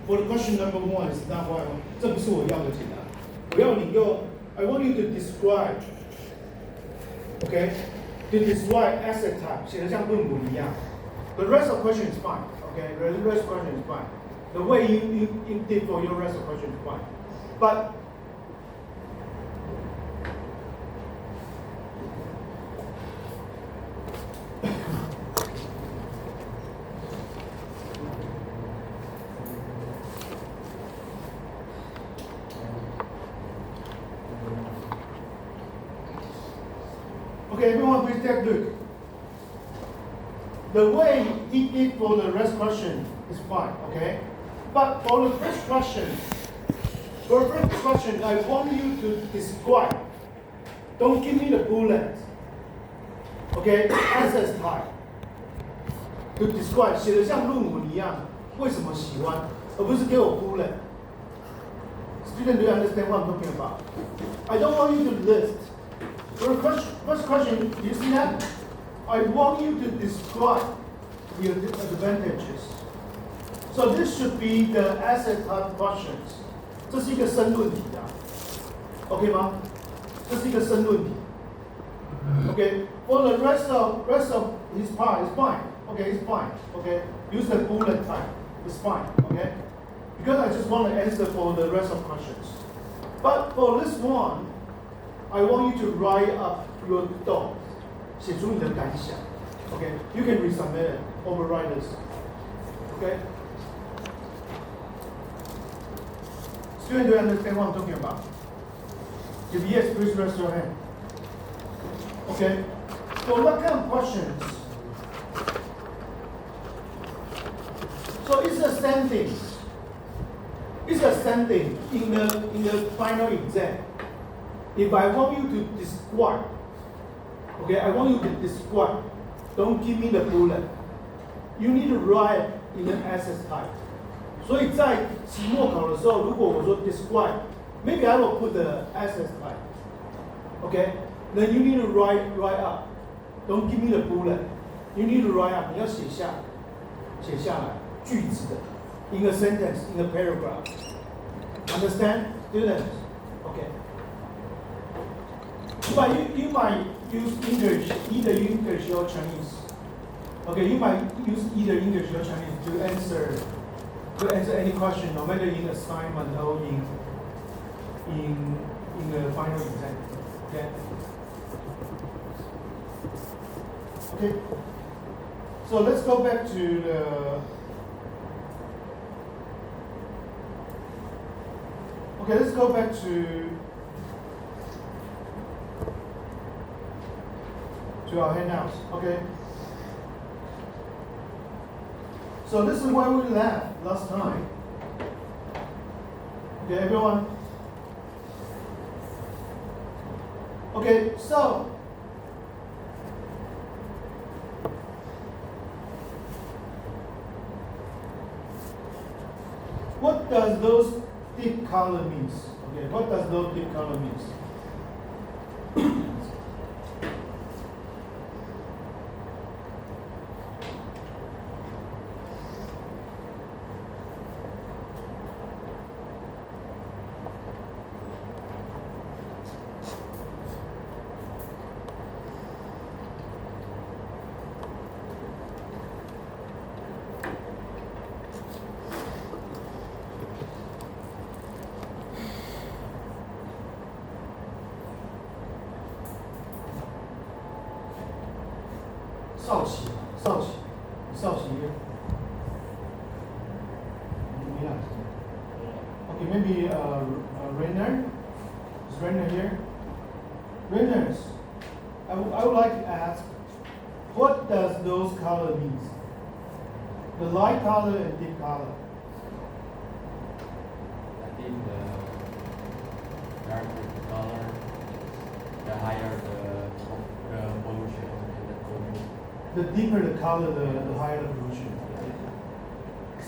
for the question number one is not what I want. 这不是我要的解答。我要你用 I want you to describe, okay? To describe asset type， 写得像论文一样。The rest of question is fine, okay? The rest of question is fine. The way you did for your rest of question is fine. But okay, everyone please take a look. The way he did for the rest question is fine, okay? But for the first question, I want you to describe. Don't give me the bullet. Okay, asset type. To describe, 写得像论文一样，为什么喜欢，而不是给我 bullet. Student, do you understand what I'm talking about? I don't want you to list. For the first question, do you see that? I want you to describe the advantages. So this should be the asset type questions. 这是一个申论题啊 ，OK 吗？这是一个申论题。Okay, for the rest of his part, it's fine. Okay, it's fine. Okay, use the bullet type. It's fine. Okay, because I just want to answer for the rest of questions. But for this one, I want you to write up your thoughts. 写出你的感想。Okay, you can resubmit it, override this. Okay. Student, do you understand what I'm talking about? If yes, please raise your hand. Okay. So what kind of questions? So it's the same thing. It's the same thing in the final exam. If I want you to describe, okay, I want you to describe. Don't give me the bullet. You need to write in the asset type. 所以在期末考的时候，如果我说 describe, maybe I will put the asset type. Okay, then you need to write up. Don't give me the bullet. You need to write up. 你要写下来句子的 in a sentence, in a paragraph. Understand, students? Okay. But you might use English, either English or Chinese. Okay, you might use either English or Chinese to answer any question, no matter in assignment or in the final exam. Okay. Okay. So let's go back to the. Okay, let's go back to our handouts. Okay. So this is where we left last time. Okay, everyone. Okay, so what does those deep color means? Okay, what does those deep color means?少奇 here. Okay, maybe Rainer. Is Rainer here? Rainers, I would like to ask, what does those color mean? The light color and deep color. I think the darker the color, the higher the pollution and the pollution. The deeper the color, the higher the pollution.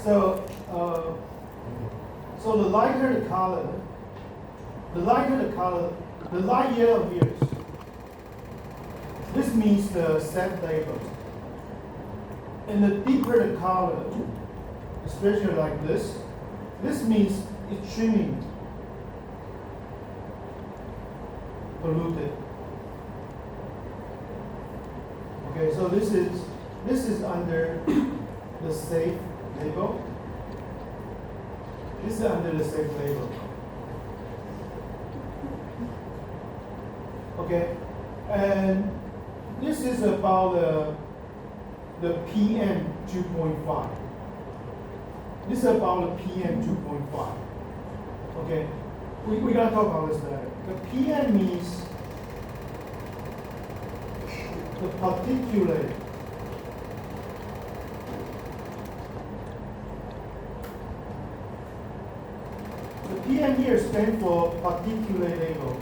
So the lighter the color, the light yellow here. This means the set label. And the deeper the color, especially like this, This means extremely polluted. Okay, so this is under the safe label. This is under the safe label. Okay, and this is about the PM 2.5. This is about the PM 2.5. Okay, we gotta talk about this later. The PM means the particulate. The PM here stands for particulate level.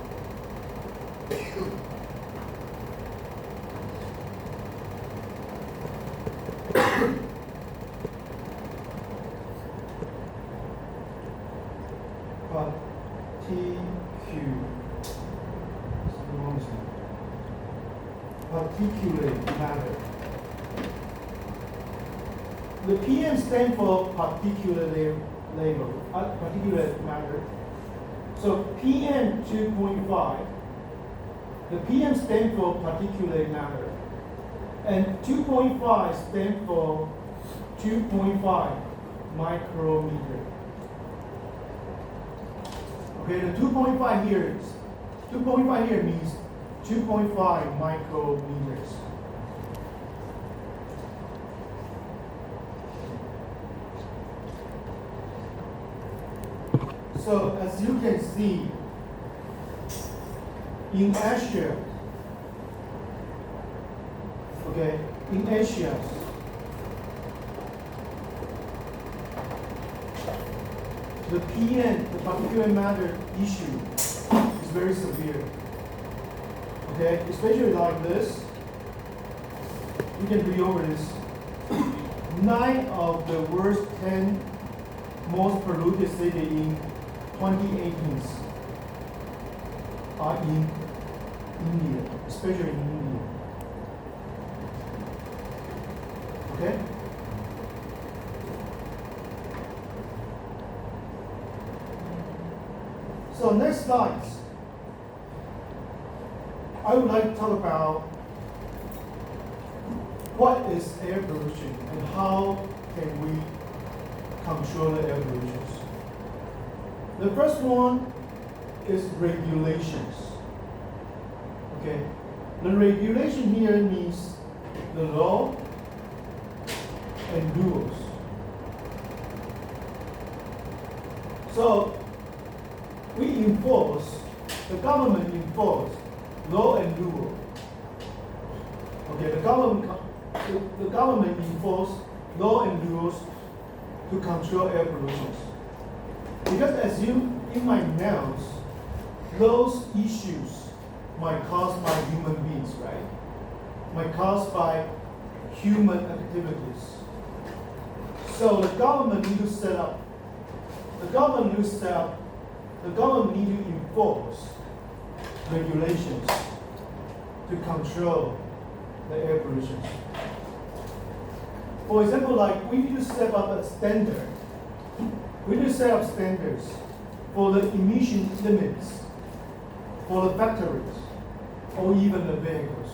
Particulate matter. The PM stands for particulate level, particulate matter. So PM 2.5, the PM stands for particulate matter, and 2.5 stands for 2.5 micrometer. Okay, the 2.5 here means 2.5 micrometers. So as you can see, in Asia, okay, in Asia, the PM, the particulate matter issue, is very severe. Okay, especially like this. You can read over this. 9 of the world's 10 most polluted cities in 2018 are in India, especially in India. Okay? So next slide. I would like to talk about what is air pollution and how can we control the air pollution. The first one is regulations. Okay, the regulation here means the law and rules. So we enforce, the government enforce law and rule. Okay, the government enforce law and rules to control air pollution. Because as you might know, those issues might caused by human beings, right? Might caused by human activities. So the government need to set up, the government need to enforce regulations to control the air pollution. For example, like we need to set up a standard. We need to set up standards for the emission limits for the factories or even the vehicles.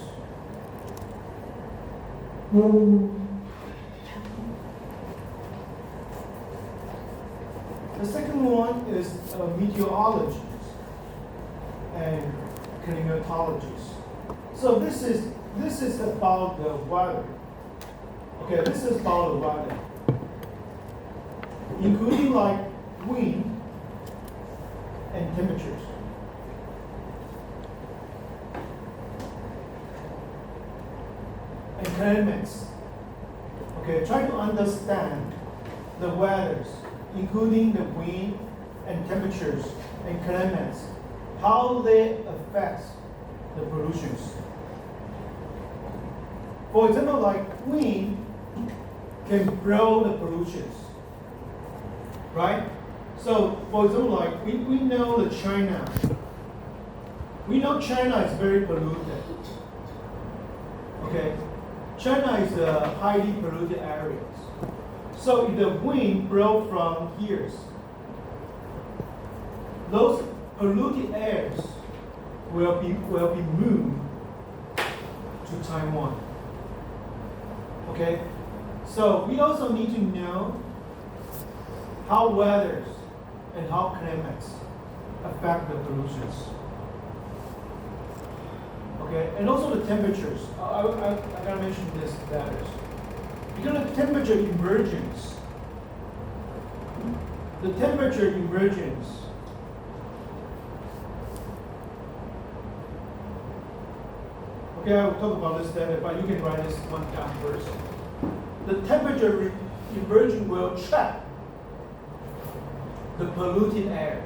The second one is meteorologists and climatologists. So this is about the weather. Okay, this is about the weather, including like wind and temperatures. And climates. Okay, try to understand the weathers, including the wind and temperatures and climates, how they affect the pollutions. For example, like wind can blow the pollutions, right? So, for example, like we know that China is very polluted. Okay, China is a highly polluted area. So if the wind blows from here, those polluted airs will be moved to Taiwan. Okay? So we also need to know how weathers and how climates affect the pollutions. Okay, and also the temperatures. I gotta mention this matters. Because the temperature emergence, okay, I will talk about this later, but you can write this one down first. The temperature emergence will trap the polluted air.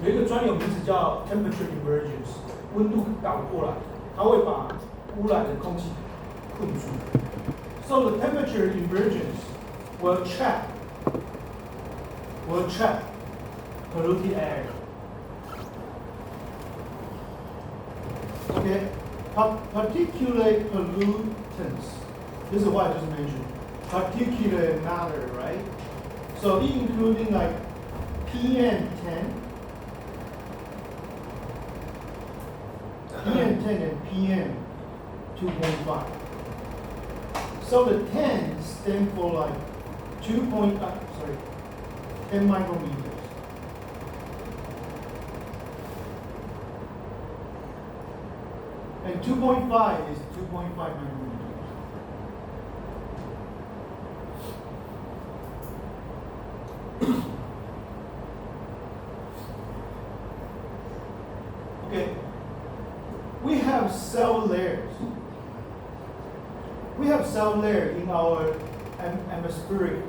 有一个专有名词叫 temperature emergence， 温度导过来，它会把污染的空气困住。So the temperature emergence will trap polluted air. Okay, particulate pollutants. This is what I just mentioned. Particulate matter, right? So including like PM10, PM10 and PM2.5. So the 10 stand for like 10 micrometers. And 2.5 is 2.5 micrometers. Okay, we have cell layers. We have cell layers in our atmospheric,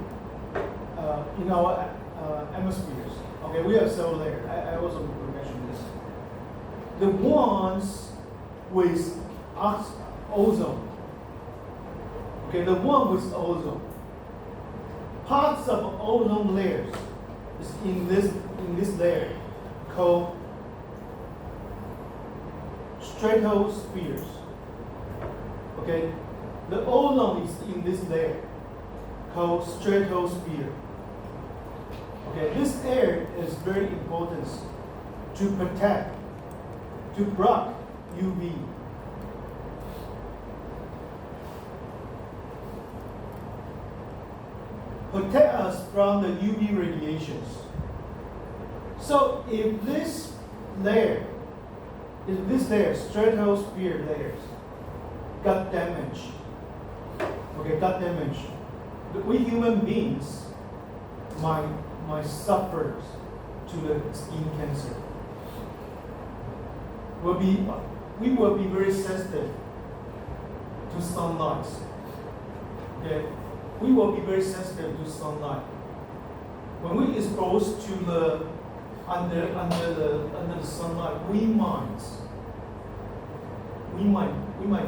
in our atmospheres. Okay, we have cell layers. I also mentioned this. The ones with ozone. Okay, the one with ozone. Parts of ozone layers is in this layer called stratospheres. Okay, the ozone is in this layer called stratosphere. Okay, this air is very important to protect, to block UV. Protect us from the UV radiations. So if this layer, stratosphere layers, got damaged, we human beings might suffer to the skin cancer. We will be very sensitive to sunlight. Okay, we will be very sensitive to sunlight. When we expose to the under the sunlight, we might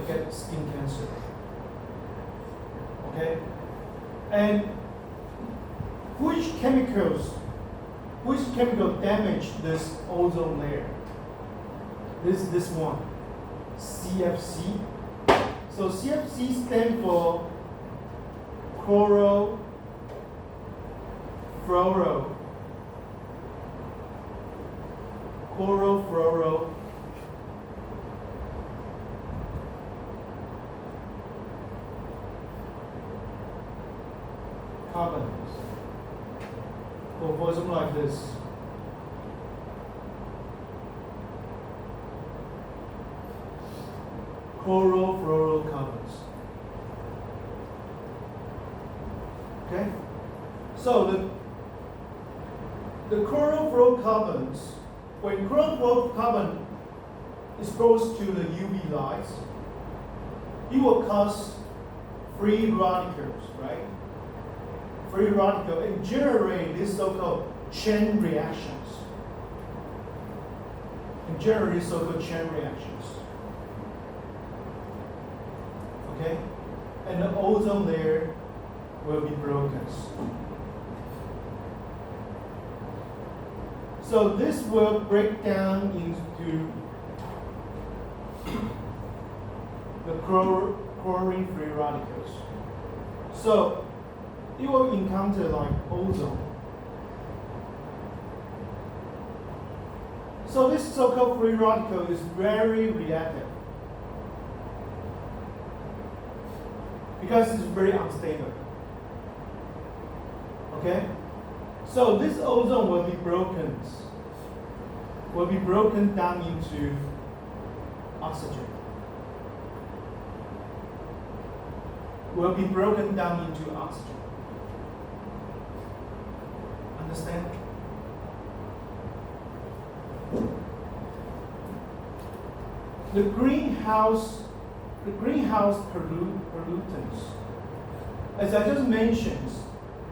get skin cancer. Okay, and which chemical damage this ozone layer? This one, CFC. So CFC stands for carbons. Or something like this. Chlorofluorocarbons. Okay? So the chlorofluorocarbons, when chlorofluorocarbon is exposed to the UV lights, it will cause free radicals, right? Free radical and generate these so-called chain reactions. Okay? And the ozone layer will be broken. So this will break down into the chlorine free radicals. So you will encounter like ozone. So this so-called free radical is very reactive because it's very unstable. Okay? So this ozone will be broken down into oxygen. Will be broken down into oxygen. Understand? The greenhouse pollutants, as I just mentioned,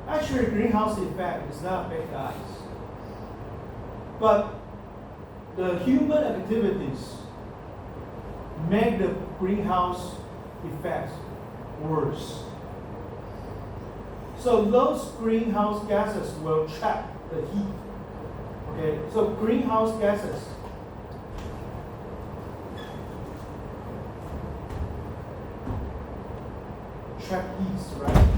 actually greenhouse effect is not bad guys. But the human activities make the greenhouse effects worse. So those greenhouse gases will trap the heat. Okay, so greenhouse gases trap heat, right?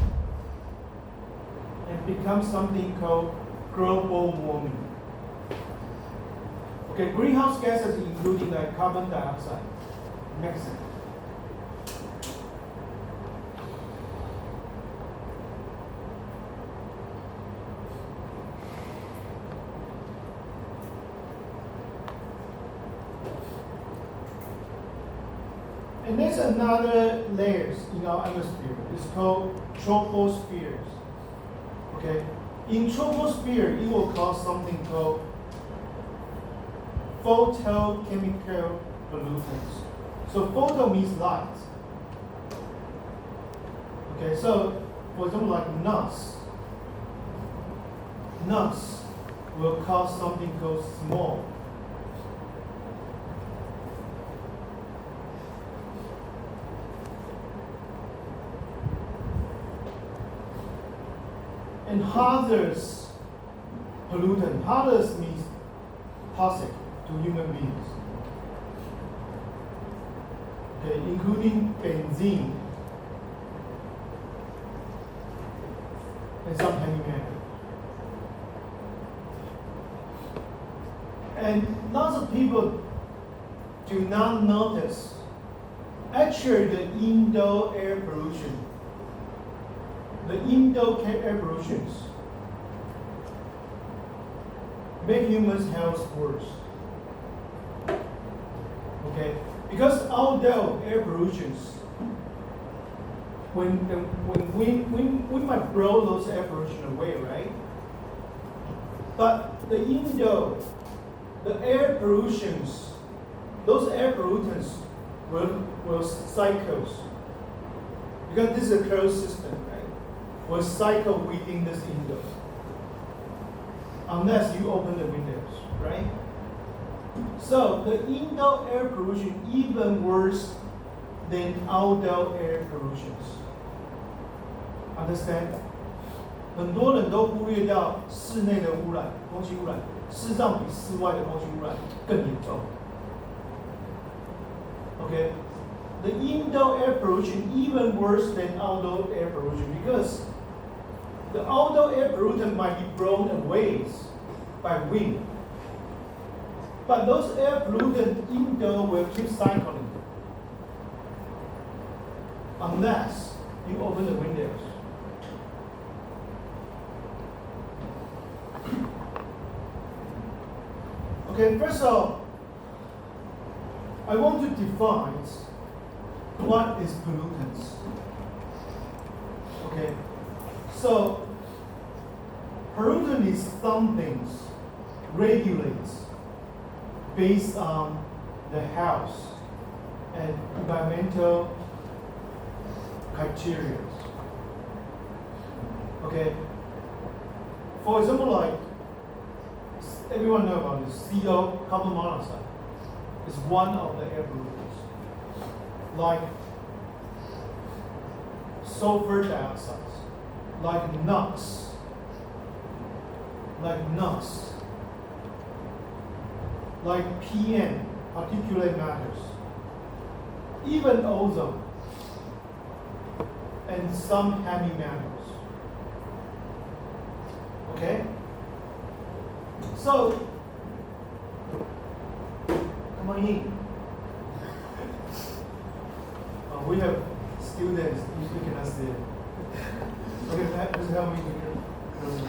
And become something called global warming. Okay, greenhouse gases including like carbon dioxide, methane. And there's another layers in our atmosphere. It's called tropospheres. Okay? In troposphere, it will cause something called photochemical pollutants. So photo means light. Okay, so for example like nuts. Nuts will cause something called smog. And hazardous pollutant. Hazardous means toxic to human beings. Okay, including benzene and some heavy metals. And lots of people do not notice actually the indoor air pollution. The indoor air pollutions make humans' health worse. Okay, because outdoor air pollutions, we might blow those air pollution away, right? But the indoor, the air pollutions, those air pollutants will cycle because this is a closed system, right? Will cycle within this indoor unless you open the windows, right? So the indoor air pollution even worse than outdoor air pollutions. Understand? 很多人都忽略掉室内的污染，空气污染，事实上比室外的空气污染更严重。Okay, the indoor air pollution even worse than outdoor air pollution because the outdoor air pollutant might be blown away by wind. But those air pollutants indoor will keep cycling unless you open the windows. Okay, first of all, I want to define what is pollutants. Okay, so pollutant is something regulates based on the health and environmental criteria. Okay, for example, like everyone know about this CO, carbon monoxide, is one of the air pollutants. Like sulfur dioxide, like NOx, like PM, particulate matters, even ozone, and some heavy metals. Okay? So, point in. We have students, you cannot see it. Okay, just help me to close it.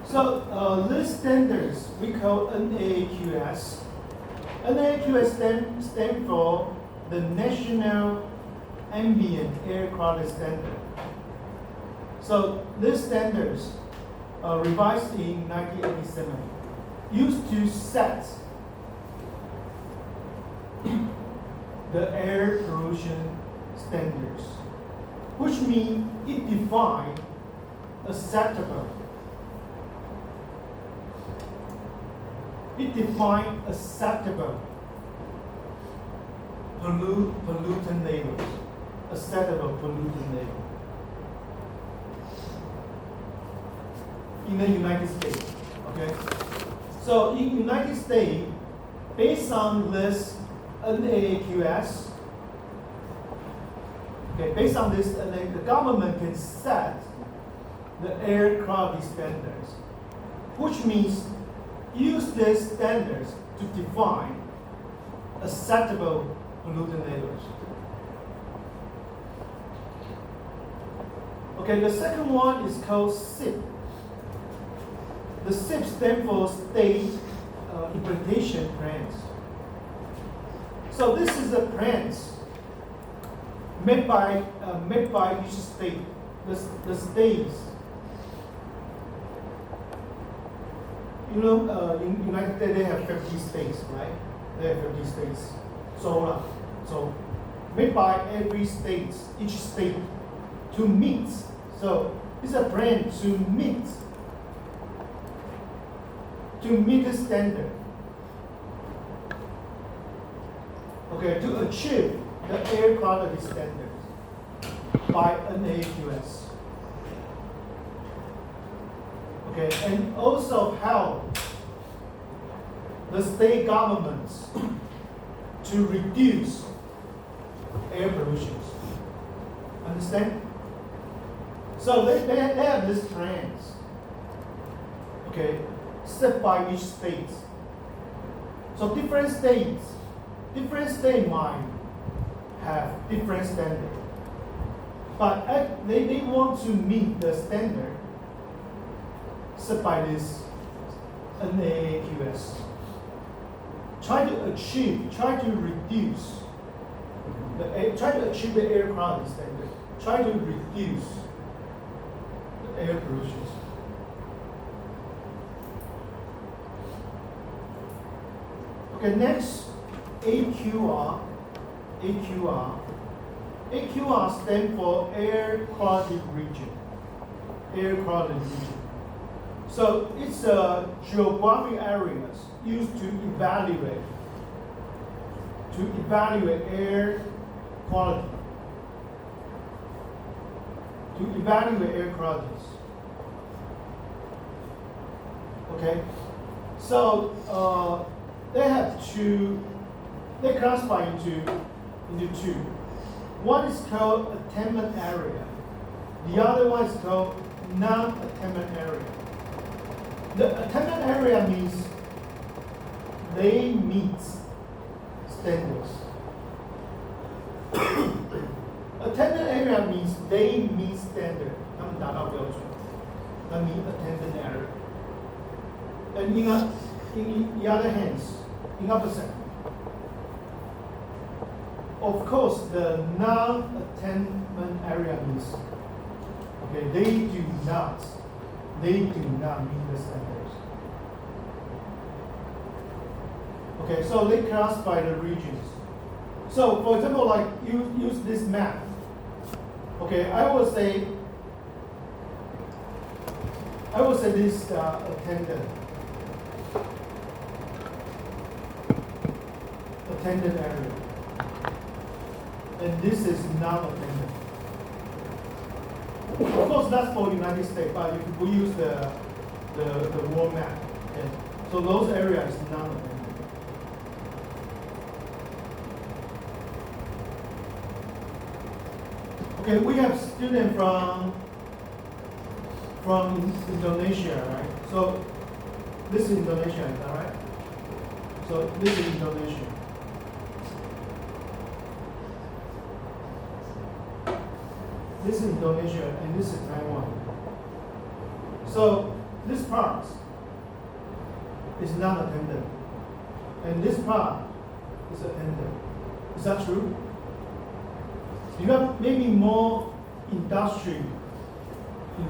So these standards we call NAAQS. NAAQS stand for the National Ambient Air Quality Standard. So these standards, revised in 1987, used to set the air pollution standards, which means it defines acceptable. It defines acceptable pollutant levels. Acceptable pollutant level. In the United States, okay? So in United States, based on this NAAQS, okay, based on this, the government can set the air quality standards, which means use these standards to define acceptable pollutant levels. Okay, the second one is called SIP. The SIP stands for State Implementation Plans. So this is the plans made by each state. The states. You know, in United States they have 50 states, right? They have 50 states. So made by every state, each state to meet. So it's a plan to meet the standard. Okay, to achieve the air quality standards by NAAQS. Okay, and also help the state governments to reduce air pollution. Understand? So they have these plans, okay, set by each state. So different states might have different standards, but they want to meet the standard set by this NAAQS. Try to achieve the air quality standard. Try to reduce the air pollution. Okay, next, AQR. AQR stands for Air Quality Region. Air Quality Region. So it's a geographic areas used to evaluate air quality. To evaluate air qualities. Okay? So they classify into two. One is called attainment area. The other one is called non-attainment area. The attainment area means they meet standards. Attainment area means they meet standard. 他们达到标准。That means attainment area. And in the other hands, in opposite. Of course, the non-attainment area means, okay, they do not meet the standards. Okay, so they classify the regions. So, for example, like you use this map. Okay, I will say this attendant area, and this is non-attendant. Of course, that's for United States, but if we use the world map, okay, so those areas is non-attendant. Okay, we have students from Indonesia, right? So this is Indonesia, is that right? So this is Indonesia. This is Indonesia and this is Taiwan. So this part is not attended. And this part is attended. Is that true? You got maybe more industrial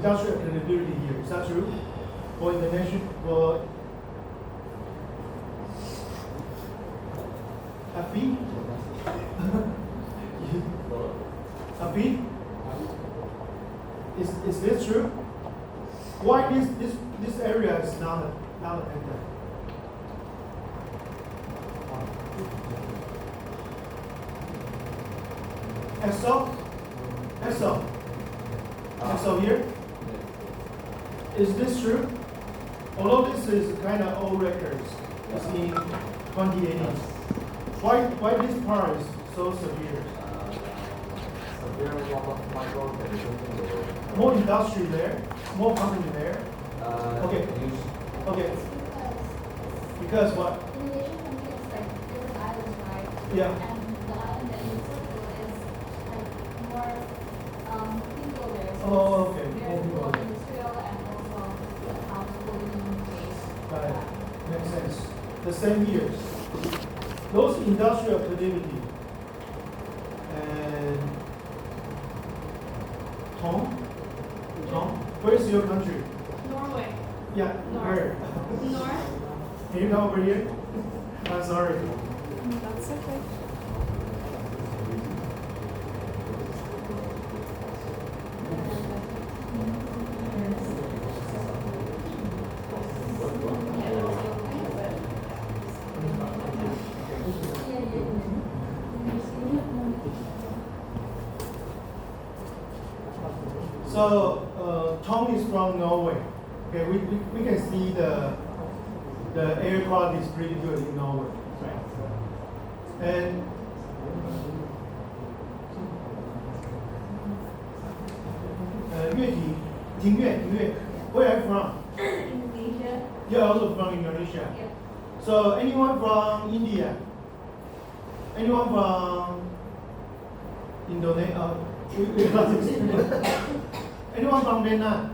credibility here. Is that true? For Indonesia, for happy? Happy? Is this true? Why this area is not attended? Esso here? Is this true? Although this is kind of old records, it's in 2080s. Why this part is so severe? More industry there, more company there. Okay. Because what? Indonesian country is like different islands, right? Yeah. And the island that you circle is like more people there. So Oh, okay. There's More more people. industrial and also householding based. Got it. Makes sense. The same years. Those industrial activity and Tom, where's your country? Norway. Yeah, North. where? North. Can you come over here? I'm sorry. That's okay. So Tom is from Norway. Okay, we can see the air quality is pretty good in Norway, right? And Ting Yue, where are you from? Indonesia. You're also from Indonesia. Yeah. So anyone from India? Anyone from Indonesia? Anyone from Vietnam?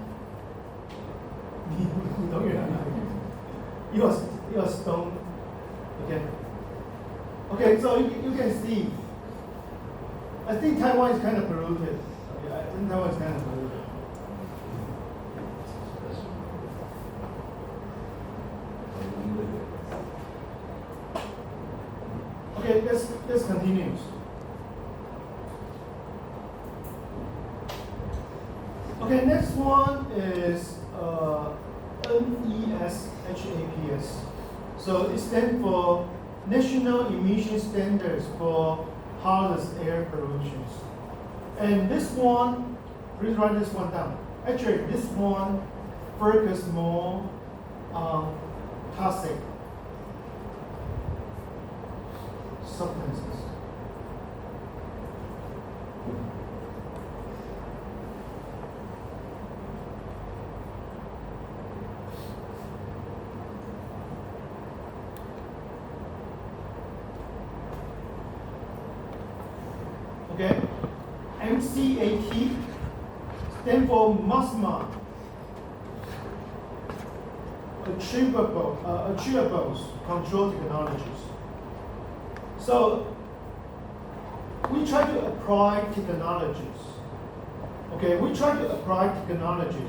You are stone. Okay. Okay, so you can see. I think Taiwan is kind of polluted. Yeah, I think Taiwan is kind of polluted. Okay, let's continue. Okay, next one is NESHAPS. So it stands for National Emission Standards for Hazardous Air Pollution. And this one, please write this one down. Actually, this one focuses more on toxic substances. Okay, MCAT stand for MASMA, Achievables Control Technologies. So we try to apply technologies. Okay, we try to apply technology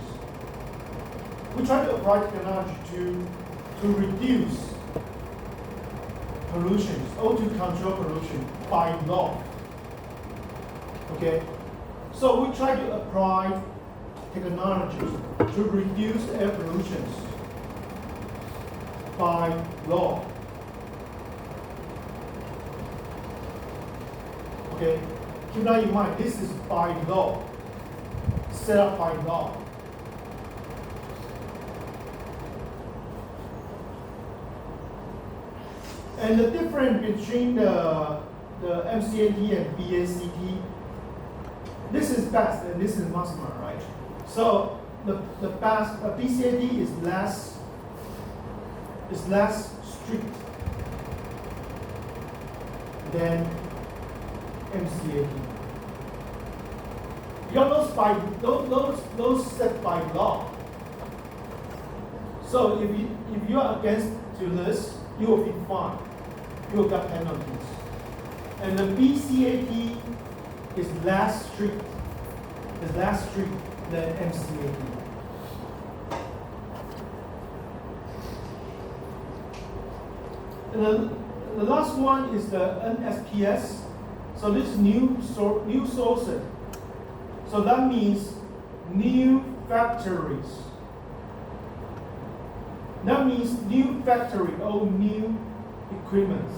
to reduce pollution or to control pollution by law. Okay, so we try to apply technologies to reduce air pollution by law. Okay, keep that in mind. This is by law, set up by law. And the difference between the MCAT and BACT, this is best and this is MASMA, right? So BCAD is less strict than MCAD. Because those set by law. So if you are against to this, you will be fined. You will get penalties. And the BCAD is less strict than MCAD. And then the last one is the NSPS. So this is new sources. So that means new factories. That means new factory or new equipment.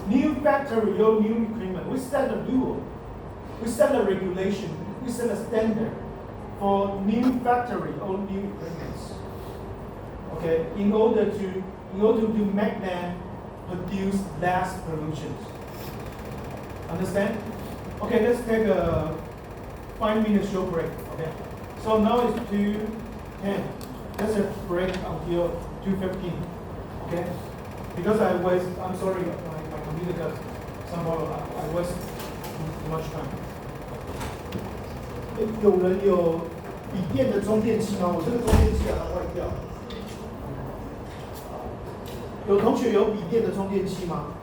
New factory or new equipment. We set a rule. We set a regulation. We set a standard for new factory or new equipment. Okay, in order to make them produce less pollution. Understand? Okay, let's take a 5-minute short break. Okay, so now it's 2:10. Let's have break until 2:15. Okay, because I'm sorry, my computer got somehow I waste too much time. 有人有笔电的充电器吗？我这个充电器它坏掉。有同学有笔电的充电器吗？